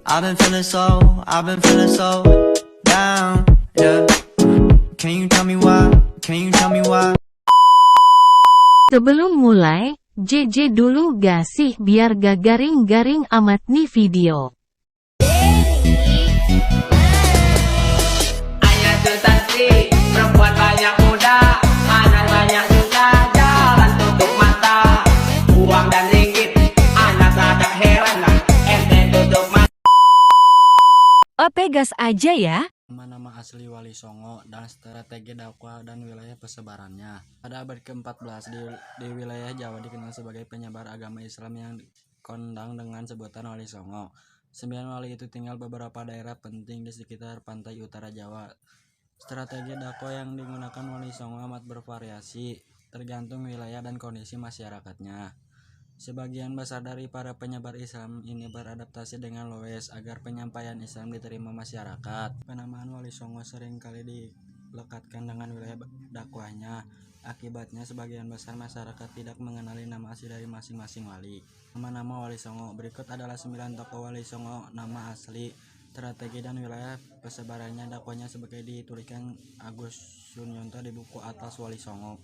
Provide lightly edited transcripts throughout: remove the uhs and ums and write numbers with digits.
I've been feeling so down, yeah. Can you tell me why? Can you tell me why? Sebelum mulai, JJ dulu gak sih biar gak garing-garing amat nih video. Hanya sensasi, perempuan banyak muda, anak banyak juga, jalan tutup mata, uang dan ringgit, anak agak heran lah, ente tutup mata. Oke gas aja ya. Nama asli Wali Songo dan strategi dakwah dan wilayah persebarannya. Pada abad ke-14 di wilayah Jawa dikenal sebagai penyebar agama Islam yang kondang dengan sebutan Wali Songo. 9 wali itu tinggal beberapa daerah penting di sekitar pantai utara Jawa. Strategi dakwah yang digunakan Wali Songo amat bervariasi, tergantung wilayah dan kondisi masyarakatnya. Sebagian besar dari para penyebar Islam ini beradaptasi dengan Loes agar penyampaian Islam diterima masyarakat. Penamaan Wali Songo sering kali dilekatkan dengan wilayah dakwahnya. Akibatnya sebagian besar masyarakat tidak mengenali nama asli dari masing-masing wali. Nama-nama Wali Songo berikut adalah 9 tokoh Wali Songo, nama asli, strategi dan wilayah persebarannya dakwahnya sebagai dituliskan Agus Sunyonto di buku Atlas Wali Songo.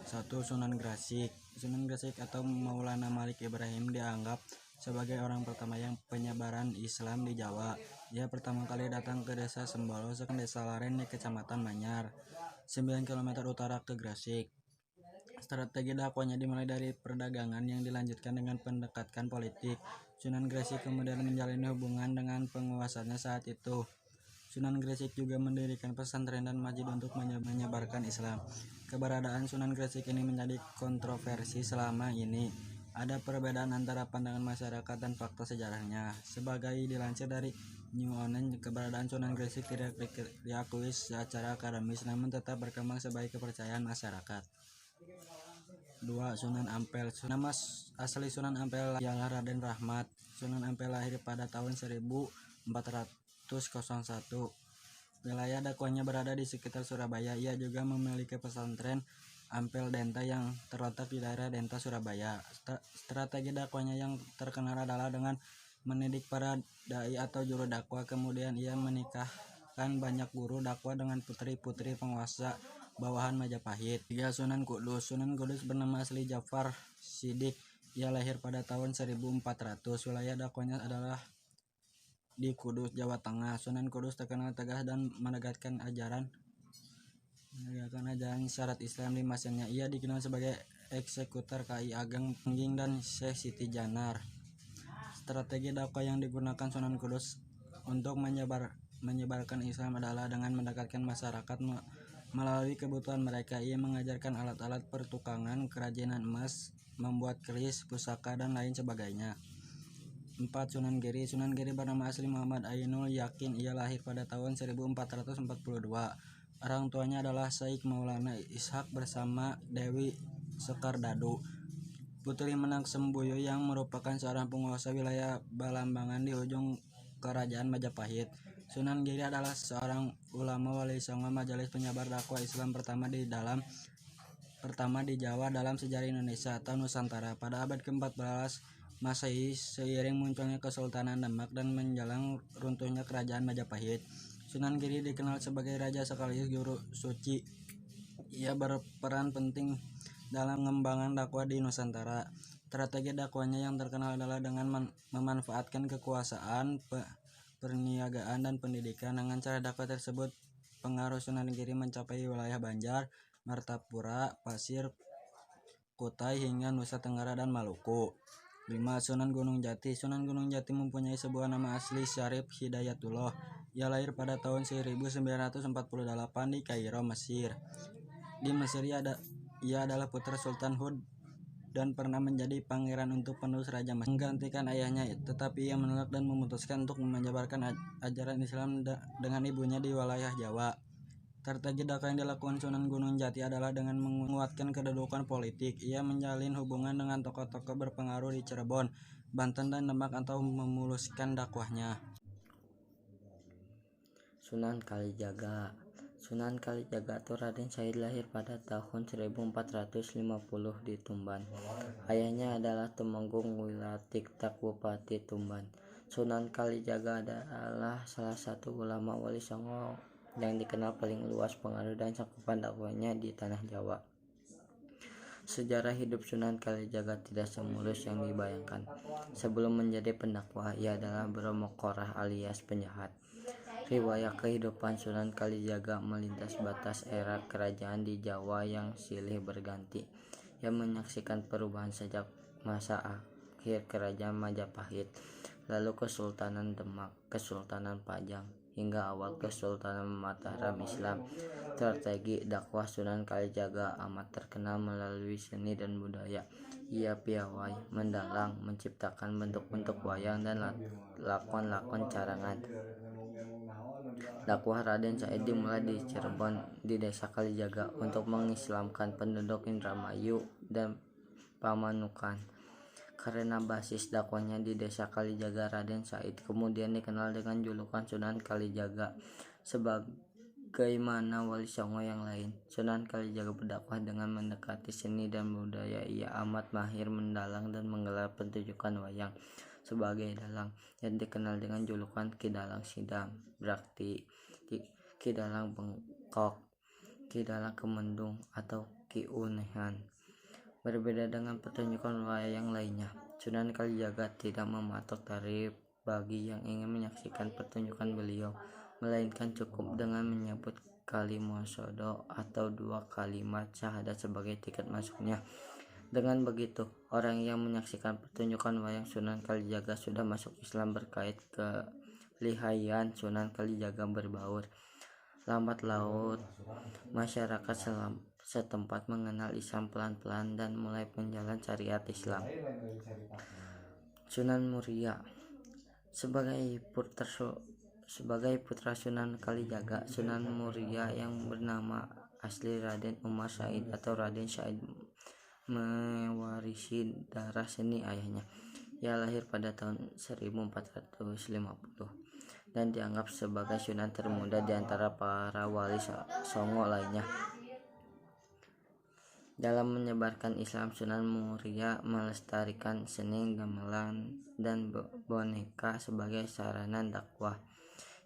1. Sunan Gresik. Sunan Gresik atau Maulana Malik Ibrahim dianggap sebagai orang pertama yang penyebaran Islam di Jawa. Ia pertama kali datang ke desa Sembolo, desa Laren di Kecamatan Manyar, 9 km utara ke Gresik. Strategi dakwahnya dimulai dari perdagangan yang dilanjutkan dengan pendekatan politik. Sunan Gresik kemudian menjalin hubungan dengan penguasanya saat itu. Sunan Gresik juga mendirikan pesantren dan masjid untuk menyebarkan Islam. Keberadaan Sunan Gresik ini menjadi kontroversi selama ini. Ada perbedaan antara pandangan masyarakat dan fakta sejarahnya. Sebagai dilansir dari New Online, keberadaan Sunan Gresik tidak diakui secara akademis namun tetap berkembang sebagai kepercayaan masyarakat. 2. Sunan Ampel. Nama asli Sunan Ampel ialah Raden Rahmat. Sunan Ampel lahir pada tahun 1401. Wilayah dakwahnya berada di sekitar Surabaya. Ia juga memiliki pesantren Ampel Denta yang terletak di daerah Denta, Surabaya. Strategi dakwahnya yang terkenal adalah dengan mendidik para dai atau juru dakwah. Kemudian ia menikahkan banyak guru dakwah dengan putri-putri penguasa bawahan Majapahit. 3. Sunan Kudus. Sunan Kudus bernama asli Jafar Siddiq. Ia lahir pada tahun 1400. Wilayah dakwahnya adalah di Kudus, Jawa Tengah. Sunan Kudus terkenal tegas dan menegakkan ajaran syarat Islam di masanya. Ia dikenal sebagai eksekutor KI Ageng Pengging dan Syekh Siti Janar. Strategi dakwah yang digunakan Sunan Kudus untuk menyebarkan Islam adalah dengan mendekatkan masyarakat melalui kebutuhan mereka. Ia mengajarkan alat-alat pertukangan, kerajinan emas, membuat keris, pusaka, dan lain sebagainya. 4. Sunan Giri. Sunan Giri bernama asli Muhammad Ainul Yakin. Ia lahir pada tahun 1442. Orang tuanya adalah Syekh Maulana Ishak bersama Dewi Sekardado, putri Menang Semboyo yang merupakan seorang penguasa wilayah Balambangan di ujung kerajaan Majapahit. Sunan Giri adalah seorang ulama Wali Songo, majelis penyebar dakwah Islam pertama di Jawa dalam sejarah Indonesia atau Nusantara. Pada abad ke-14 Masehi, seiring munculnya Kesultanan Demak dan menjelang runtuhnya kerajaan Majapahit, Sunan Giri dikenal sebagai raja sekaligus guru suci. Ia berperan penting dalam pengembangan dakwah di Nusantara. Strategi dakwahnya yang terkenal adalah dengan memanfaatkan kekuasaan, perniagaan, dan pendidikan. Dengan cara dakwah tersebut, pengaruh Sunan Giri mencapai wilayah Banjar, Martapura, Pasir, Kutai, hingga Nusa Tenggara dan Maluku. 5. Sunan Gunung Jati. Sunan Gunung Jati mempunyai sebuah nama asli Syarif Hidayatullah. Ia lahir pada tahun 1948 di Kairo, Mesir. Di Mesir ia adalah putra Sultan Hud dan pernah menjadi pangeran untuk penerus Raja Mesir, menggantikan ayahnya, tetapi ia menolak dan memutuskan untuk menyebarkan ajaran Islam dengan ibunya di wilayah Jawa. Strategi dakwah yang dilakukan Sunan Gunung Jati adalah dengan menguatkan kedudukan politik. Ia menjalin hubungan dengan tokoh-tokoh berpengaruh di Cirebon, Banten, dan Demak atau memuluskan dakwahnya. Sunan Kalijaga. Sunan Kalijaga atau Raden Said lahir pada tahun 1450 di Tumban. Ayahnya adalah Temenggung Wilatik Tak Bupati Tumban. Sunan Kalijaga adalah salah satu ulama Wali Songo yang dikenal paling luas pengaruh dan cakupan dakwahnya di tanah Jawa. Sejarah hidup Sunan Kalijaga tidak semulus yang dibayangkan. Sebelum menjadi pendakwah, ia adalah Bromo Korah alias penjahat. Riwayat kehidupan Sunan Kalijaga melintas batas era kerajaan di Jawa yang silih berganti, yang menyaksikan perubahan sejak masa akhir kerajaan Majapahit, lalu Kesultanan Demak, Kesultanan Pajang, hingga awal Kesultanan Mataram Islam. Strategi dakwah Sunan Kalijaga amat terkenal melalui seni dan budaya. Ia piawai, mendalang, menciptakan bentuk-bentuk wayang dan lakon-lakon carangan. Dakwah Raden Said dimulai di Cirebon, di desa Kalijaga, untuk mengislamkan penduduk Indramayu dan Pamanukan. Karena basis dakwahnya di desa Kalijaga, Raden Said kemudian dikenal dengan julukan Sunan Kalijaga. Sebagaimana Wali Songo yang lain, Sunan Kalijaga berdakwah dengan mendekati seni dan budaya. Ia amat mahir mendalang dan menggelar pertunjukan wayang sebagai dalang, yang dikenal dengan julukan Ki Dalang Sidam, Brakti, Ki Dalang Bengkok, Ki Dalang Kemendung, atau Ki Unehan. Berbeda dengan pertunjukan wayang lainnya, Sunan Kalijaga tidak mematok tarif bagi yang ingin menyaksikan pertunjukan beliau, melainkan cukup dengan menyebut kalimosodo atau 2 kalimat syahadat sebagai tiket masuknya. Dengan begitu, orang yang menyaksikan pertunjukan wayang Sunan Kalijaga sudah masuk Islam. Berkait kelihayan Sunan Kalijaga berbaur. Lambat laun, masyarakat setempat mengenal Islam pelan-pelan dan mulai menjalan syariat Islam. Sunan Muria sebagai putra Sunan Kalijaga, Sunan Muria yang bernama asli Raden Umar Said atau Raden Said mewarisi darah seni ayahnya. Ia lahir pada tahun 1450 dan dianggap sebagai sunan termuda di antara para wali Songo lainnya. Dalam menyebarkan Islam, Sunan Muria melestarikan seni gamelan dan boneka sebagai sarana dakwah,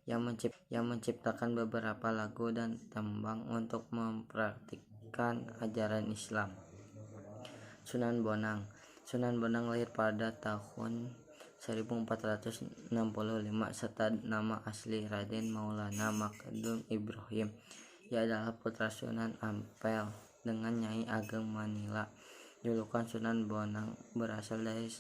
yang menciptakan beberapa lagu dan tembang untuk mempraktikkan ajaran Islam. Sunan Bonang lahir pada tahun 1465 serta nama asli Raden Maulana Makdum Ibrahim. Ia adalah putra Sunan Ampel dengan Nyai Ageng Manila. Julukan Sunan Bonang berasal dari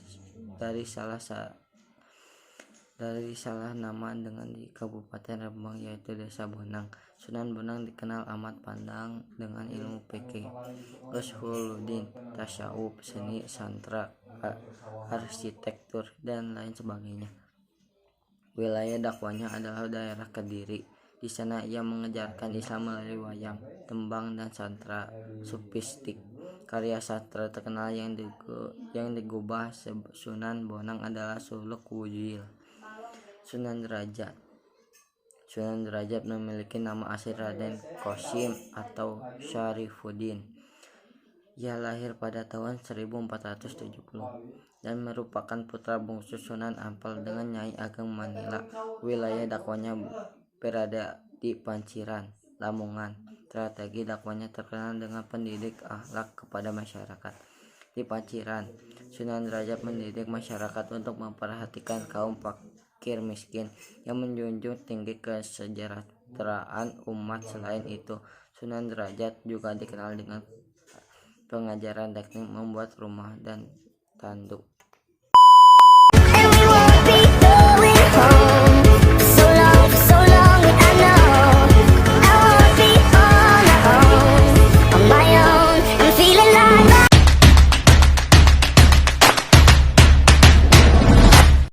salah nama dengan di Kabupaten Rembang, yaitu Desa Bonang. Sunan Bonang dikenal amat pandang dengan ilmu fikih, ushuluddin, tasyawuf, seni, santra, arsitektur, dan lain sebagainya. Wilayah dakwahnya adalah daerah Kediri. Di sana ia mengajarkan Islam melalui wayang, tembang, dan santra sufistik. Karya sastra terkenal yang digubah Sunan Bonang adalah Suluk Wujil. Sunan Derajat memiliki nama asli Raden Qasim atau Syarifuddin. Ia lahir pada tahun 1470 dan merupakan putra bungsu Sunan Ampel dengan Nyai Ageng Manila. Wilayah dakwahnya berada di Panciran, Lamongan. Strategi dakwahnya terkenal dengan pendidik akhlak kepada masyarakat. Di Panciran, Sunan Derajat mendidik masyarakat untuk memperhatikan kaum fakir miskin, yang menjunjung tinggi kesejahteraan umat. Selain itu, Sunan Derajat juga dikenal dengan pengajaran teknik membuat rumah dan tanduk.